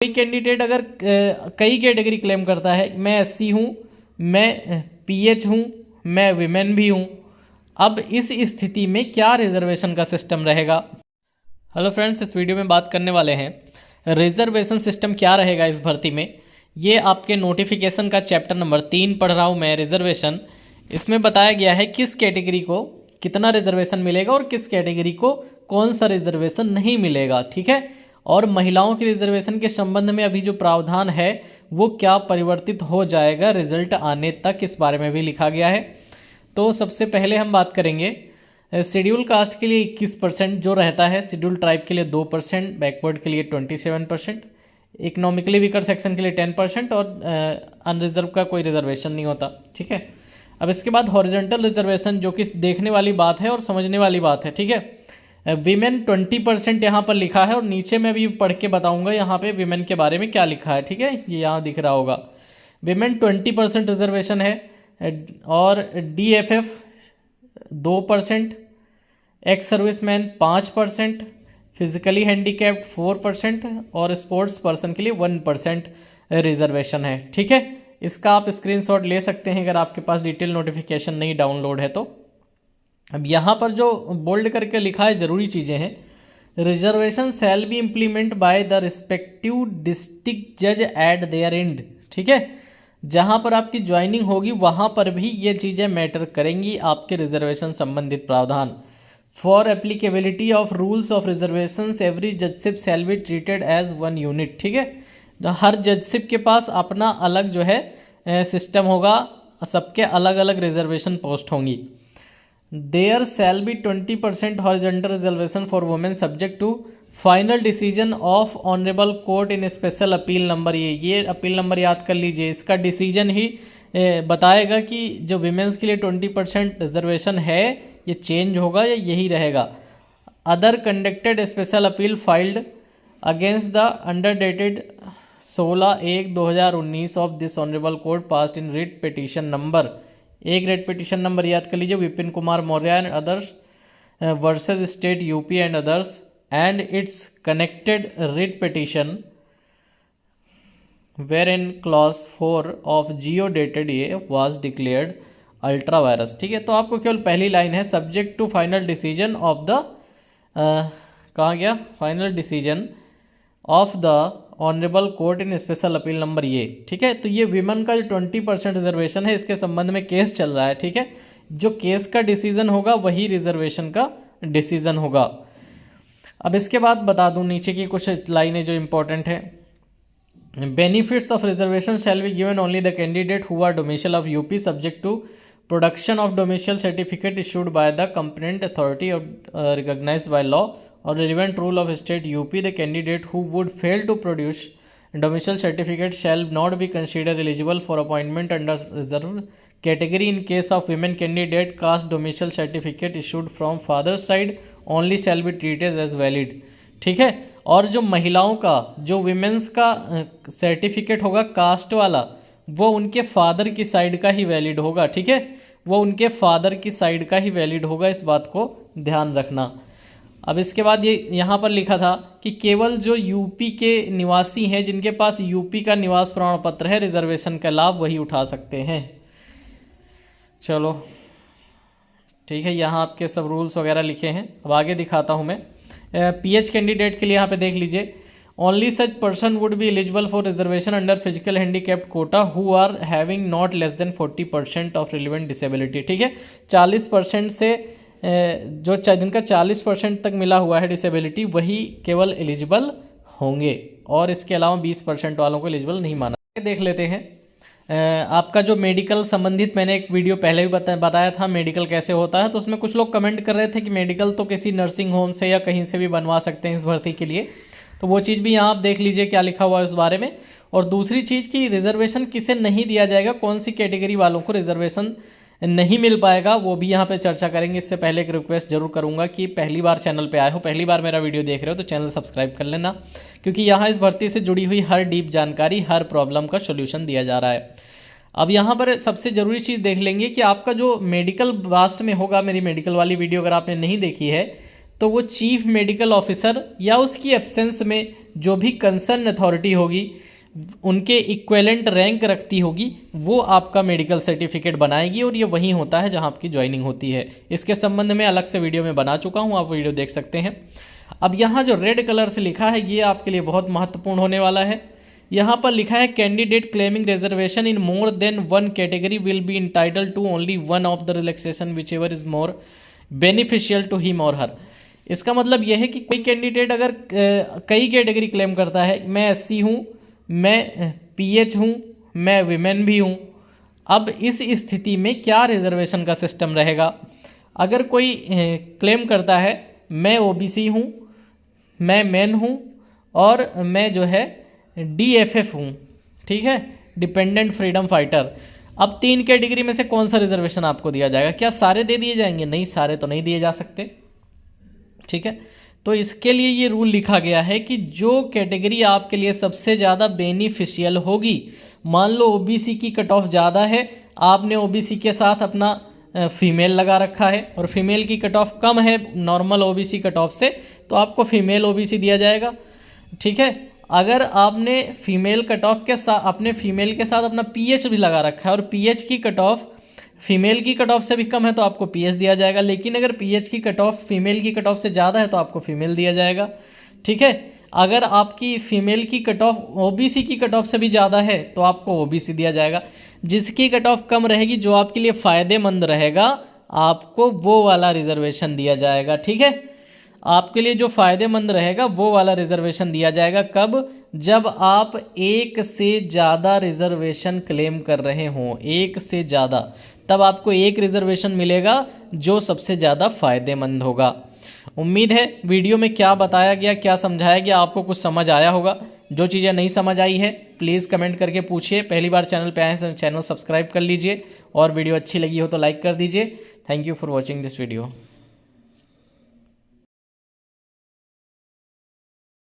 कोई कैंडिडेट अगर कई कैटेगरी क्लेम करता है, मैं एससी हूँ, मैं पीएच हूँ, मैं विमेन भी हूँ, अब इस स्थिति में क्या रिजर्वेशन का सिस्टम रहेगा। हेलो फ्रेंड्स, इस वीडियो में बात करने वाले हैं रिजर्वेशन सिस्टम क्या रहेगा इस भर्ती में। ये आपके नोटिफिकेशन का चैप्टर नंबर 3 पढ़ रहा हूँ मैं, रिजर्वेशन। इसमें बताया गया है किस कैटेगरी को कितना रिजर्वेशन मिलेगा और किस कैटेगरी को कौन सा रिजर्वेशन नहीं मिलेगा, ठीक है। और महिलाओं के रिजर्वेशन के संबंध में अभी जो प्रावधान है वो क्या परिवर्तित हो जाएगा रिजल्ट आने तक, इस बारे में भी लिखा गया है। तो सबसे पहले हम बात करेंगे शेड्यूल कास्ट के लिए 21% जो रहता है, शेड्यूल ट्राइब के लिए 2%, बैकवर्ड के लिए 27%, इकोनॉमिकली वीकर सेक्शन के लिए 10% और अनरिजर्व का कोई रिजर्वेशन नहीं होता, ठीक है। अब इसके बाद हॉरिजॉन्टल रिजर्वेशन, जो कि देखने वाली बात है और समझने वाली बात है, ठीक है। विमेन 20% यहाँ पर लिखा है और नीचे मैं भी पढ़ के बताऊंगा यहाँ पे विमेन के बारे में क्या लिखा है, ठीक है। ये यहाँ दिख रहा होगा, विमेन 20% रिजर्वेशन है और DFF 2%, ex serviceman 5%, physically handicapped 4% और स्पोर्ट्स पर्सन के लिए 1% रिजर्वेशन है, ठीक है। इसका आप स्क्रीनशॉट ले सकते हैं अगर आपके पास डिटेल नोटिफिकेशन नहीं डाउनलोड है तो। अब यहाँ पर जो बोल्ड करके लिखा है ज़रूरी चीज़ें हैं, reservation shall be implement by the respective district जज एट देयर एंड, ठीक है। जहाँ पर आपकी ज्वाइनिंग होगी वहाँ पर भी ये चीज़ें मैटर करेंगी, आपके रिजर्वेशन संबंधित प्रावधान। For applicability of rules of reservation every judgeship shall be treated as one unit, ठीक है। हर जजशिप के पास अपना अलग जो है सिस्टम होगा, सबके अलग अलग रिजर्वेशन पोस्ट होंगी। There shall be 20% horizontal reservation for women subject to final decision of honourable court in special appeal number. ये अपील नंबर याद कर लीजिए, इसका डिसीजन ही बताएगा कि जो विमेंस के लिए 20% रिजर्वेशन है ये चेंज होगा या यही रहेगा। Order conducted special appeal filed against the order dated 16/1/2019 of this honourable court passed in writ petition number. एक रेट पिटीशन नंबर याद कर लीजिए, Vipin Kumar Maurya and others versus state UP and others and it's connected writ petition where in clause 4 of GO dated ये was declared ultra vires, ठीक है। तो आपको केवल पहली लाइन है, subject to final decision of the कहाँ गया, final decision of the honourable court in special appeal number ये, ठीक है। तो ये विमेन का जो 20% रिजर्वेशन है इसके संबंध में केस चल रहा है, ठीक है। जो केस का डिसीजन होगा वही रिजर्वेशन का डिसीजन होगा। अब इसके बाद बता दूं नीचे की कुछ लाइनें जो इंपॉर्टेंट है। Benefits of reservation shall be given only the candidate who are domicile of UP subject to production of domicile certificate issued by the competent authority recognised by law or relevant rule of state UP. The candidate who would fail to produce domicile certificate shall not be considered eligible for appointment under reserved category. In case of women candidate, caste domicile certificate issued from father's side only shall be treated as valid, ठीक है। और जो महिलाओं का जो women's का certificate होगा cast वाला, वो उनके फादर की साइड का ही वैलिड होगा, ठीक है। वो उनके फादर की साइड का ही वैलिड होगा, इस बात को ध्यान रखना। अब इसके बाद ये यहाँ पर लिखा था कि केवल जो यूपी के निवासी हैं, जिनके पास यूपी का निवास प्रमाण पत्र है, रिजर्वेशन का लाभ वही उठा सकते हैं। चलो ठीक है, यहाँ आपके सब रूल्स वगैरह लिखे हैं। अब आगे दिखाता हूँ मैं। पीएच कैंडिडेट के लिए यहाँ पे देख लीजिए, only such person would be eligible for reservation under physical handicapped quota who are having not less than 40% of relevant disability, ठीक है। 40% से जो जिनका 40% तक मिला हुआ है डिसेबिलिटी वही केवल एलिजिबल होंगे, और इसके अलावा 20% वालों को एलिजिबल नहीं माना। देख लेते हैं आपका जो मेडिकल संबंधित, मैंने एक वीडियो पहले भी बताया था मेडिकल कैसे होता है, तो उसमें कुछ लोग कमेंट कर रहे थे कि मेडिकल तो किसी नर्सिंग होम से या कहीं से भी बनवा सकते हैं इस भर्ती के लिए। तो वो चीज़ भी यहाँ आप देख लीजिए क्या लिखा हुआ है उस बारे में। और दूसरी चीज़ कि रिजर्वेशन किसे नहीं दिया जाएगा, कौन सी कैटेगरी वालों को रिजर्वेशन नहीं मिल पाएगा, वो भी यहाँ पे चर्चा करेंगे। इससे पहले एक रिक्वेस्ट जरूर करूँगा कि पहली बार चैनल पे आए हो, पहली बार मेरा वीडियो देख रहे हो तो चैनल सब्सक्राइब कर लेना, क्योंकि यहाँ इस भर्ती से जुड़ी हुई हर डीप जानकारी, हर प्रॉब्लम का सोल्यूशन दिया जा रहा है। अब यहाँ पर सबसे ज़रूरी चीज़ देख लेंगे कि आपका जो मेडिकल वास्ट में होगा, मेरी मेडिकल वाली वीडियो अगर आपने नहीं देखी है तो वो चीफ मेडिकल ऑफिसर या उसकी एब्सेंस में जो भी कंसर्न अथॉरिटी होगी, उनके इक्विवेलेंट रैंक रखती होगी, वो आपका मेडिकल सर्टिफिकेट बनाएगी और ये वहीं होता है जहां आपकी ज्वाइनिंग होती है। इसके संबंध में अलग से वीडियो में बना चुका हूं, आप वीडियो देख सकते हैं। अब यहाँ जो रेड कलर से लिखा है ये आपके लिए बहुत महत्वपूर्ण होने वाला है। यहाँ पर लिखा है candidate claiming reservation in more than one category will be entitled to only one of the relaxation whichever is more beneficial to him or her. इसका मतलब यह है कि कोई कैंडिडेट अगर कई कैटेगरी क्लेम करता है, मैं SC हूँ, मैं PH हूँ, मैं विमेन भी हूँ, अब इस स्थिति में क्या रिजर्वेशन का सिस्टम रहेगा। अगर कोई क्लेम करता है मैं OBC हूँ, मैं मेन हूँ और मैं जो है DFF हूँ, ठीक है, डिपेंडेंट फ्रीडम फाइटर, अब 3 कैटेगरी में से कौन सा रिजर्वेशन आपको दिया जाएगा? क्या सारे दे दिए जाएंगे? नहीं, सारे तो नहीं दिए जा सकते, ठीक है। तो इसके लिए ये रूल लिखा गया है कि जो कैटेगरी आपके लिए सबसे ज़्यादा बेनिफिशियल होगी, मान लो OBC की कट ऑफ ज़्यादा है, आपने OBC के साथ अपना फीमेल लगा रखा है और फीमेल की कट ऑफ कम है नॉर्मल OBC कट ऑफ से, तो आपको फीमेल OBC दिया जाएगा, ठीक है। अगर आपने फीमेल कट ऑफ के साथ अपने फीमेल के साथ अपना PH भी लगा रखा है और PH की कट ऑफ फीमेल की कट ऑफ से भी कम है तो आपको PS दिया जाएगा, लेकिन अगर PH की कट ऑफ फीमेल की कट ऑफ से ज़्यादा है तो आपको फीमेल दिया जाएगा, ठीक है। अगर आपकी फीमेल की कट ऑफ OBC की कट ऑफ से भी ज़्यादा है तो आपको OBC दिया जाएगा। जिसकी कट ऑफ कम रहेगी, जो आपके लिए फ़ायदेमंद रहेगा, आपको वो वाला रिजर्वेशन दिया जाएगा, ठीक है। आपके लिए जो फ़ायदेमंद रहेगा वो वाला रिजर्वेशन दिया जाएगा। कब? जब आप एक से ज़्यादा रिजर्वेशन क्लेम कर रहे हों, एक से ज़्यादा, तब आपको एक रिजर्वेशन मिलेगा जो सबसे ज़्यादा फ़ायदेमंद होगा। उम्मीद है वीडियो में क्या बताया गया, क्या समझाया गया, आपको कुछ समझ आया होगा। जो चीज़ें नहीं समझ आई है प्लीज़ कमेंट करके पूछिए। पहली बार चैनल पे आए हैं तो चैनल सब्सक्राइब कर लीजिए और वीडियो अच्छी लगी हो तो लाइक कर दीजिए। Thank you for watching this video.